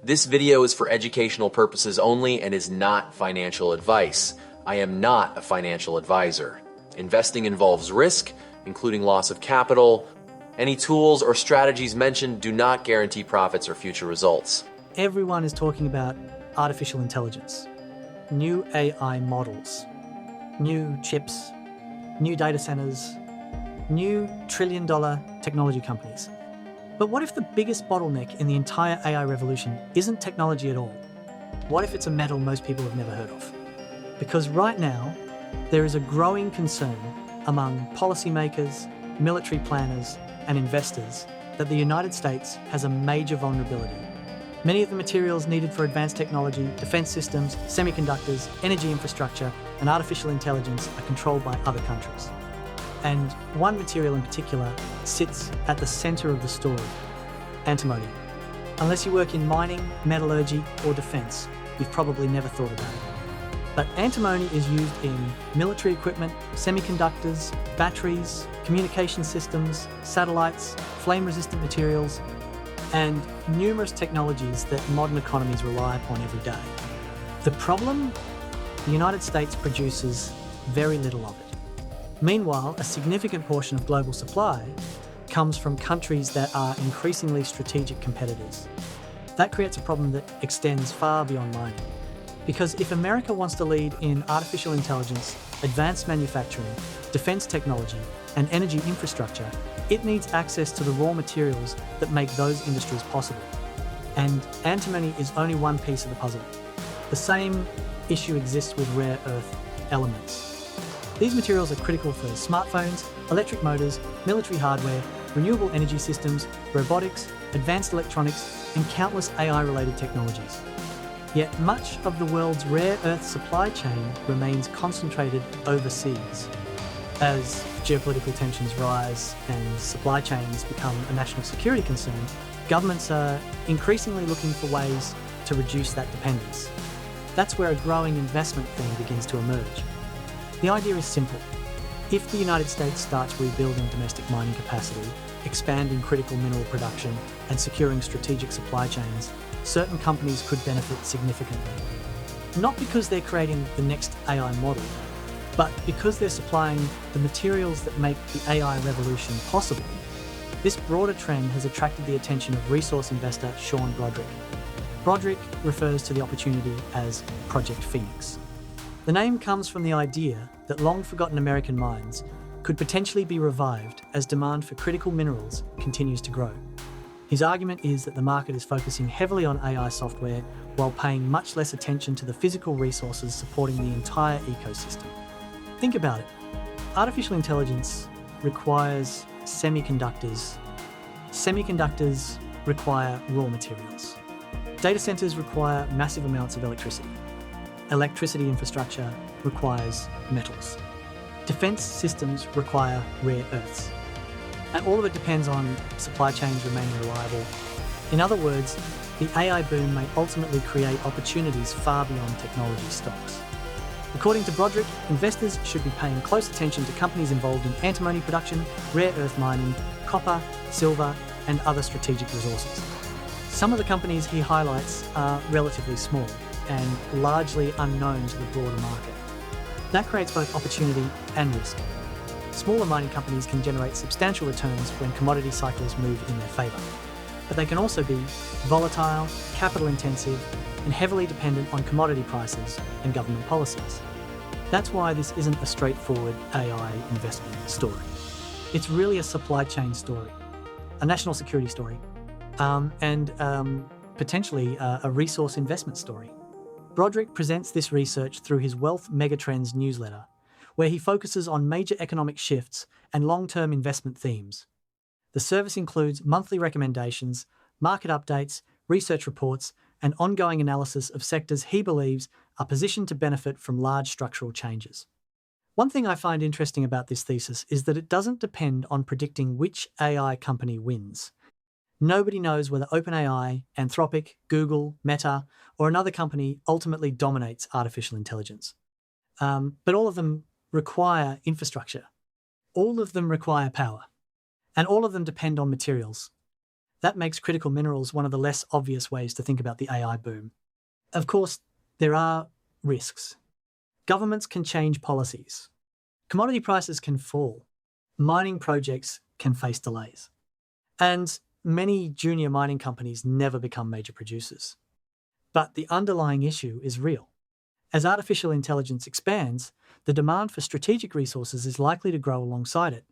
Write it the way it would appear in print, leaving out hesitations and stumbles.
This video is for educational purposes only and is not financial advice. I am not a financial advisor. Investing involves risk, including loss of capital. Any tools or strategies mentioned do not guarantee profits or future results. Everyone is talking about artificial intelligence, new AI models, new chips, new data centers, new trillion-dollar technology companies. But what if the biggest bottleneck in the entire AI revolution isn't technology at all? What if it's a metal most people have never heard of? Because right now, there is a growing concern among policymakers, military planners, and investors that the United States has a major vulnerability. Many of the materials needed for advanced technology, defense systems, semiconductors, energy infrastructure, and artificial intelligence are controlled by other countries. And one material in particular sits at the center of the story: antimony. Unless you work in mining, metallurgy, or defense, you've probably never thought about it. But antimony is used in military equipment, semiconductors, batteries, communication systems, satellites, flame-resistant materials, and numerous technologies that modern economies rely upon every day. The problem? The United States produces very little of it. Meanwhile, a significant portion of global supply comes from countries that are increasingly strategic competitors. That creates a problem that extends far beyond mining. Because if America wants to lead in artificial intelligence, advanced manufacturing, defense technology, and energy infrastructure, it needs access to the raw materials that make those industries possible. And antimony is only one piece of the puzzle. The same issue exists with rare earth elements. These materials are critical for smartphones, electric motors, military hardware, renewable energy systems, robotics, advanced electronics, and countless AI-related technologies. Yet much of the world's rare earth supply chain remains concentrated overseas. As geopolitical tensions rise and supply chains become a national security concern, governments are increasingly looking for ways to reduce that dependence. That's where a growing investment theme begins to emerge. The idea is simple. If the United States starts rebuilding domestic mining capacity, expanding critical mineral production, and securing strategic supply chains, certain companies could benefit significantly. Not because they're creating the next AI model, but because they're supplying the materials that make the AI revolution possible. This broader trend has attracted the attention of resource investor Sean Brodrick. Brodrick refers to the opportunity as Project Phoenix. The name comes from the idea that long-forgotten American mines could potentially be revived as demand for critical minerals continues to grow. His argument is that the market is focusing heavily on AI software while paying much less attention to the physical resources supporting the entire ecosystem. Think about it. Artificial intelligence requires semiconductors. Semiconductors require raw materials. Data centers require massive amounts of electricity. Electricity infrastructure requires metals. Defense systems require rare earths. And all of it depends on supply chains remaining reliable. In other words, the AI boom may ultimately create opportunities far beyond technology stocks. According to Brodrick, investors should be paying close attention to companies involved in antimony production, rare earth mining, copper, silver, and other strategic resources. Some of the companies he highlights are relatively small and largely unknown to the broader market. That creates both opportunity and risk. Smaller mining companies can generate substantial returns when commodity cycles move in their favour. But they can also be volatile, capital intensive, and heavily dependent on commodity prices and government policies. That's why this isn't a straightforward AI investment story. It's really a supply chain story, a national security story, and potentially a resource investment story. Brodrick presents this research through his Wealth Megatrends newsletter, where he focuses on major economic shifts and long-term investment themes. The service includes monthly recommendations, market updates, research reports, and ongoing analysis of sectors he believes are positioned to benefit from large structural changes. One thing I find interesting about this thesis is that it doesn't depend on predicting which AI company wins. Nobody knows whether OpenAI, Anthropic, Google, Meta, or another company ultimately dominates artificial intelligence. But all of them require infrastructure. All of them require power. And all of them depend on materials. That makes critical minerals one of the less obvious ways to think about the AI boom. Of course, there are risks. Governments can change policies. Commodity prices can fall. Mining projects can face delays. And many junior mining companies never become major producers. But the underlying issue is real. As artificial intelligence expands, the demand for strategic resources is likely to grow alongside it,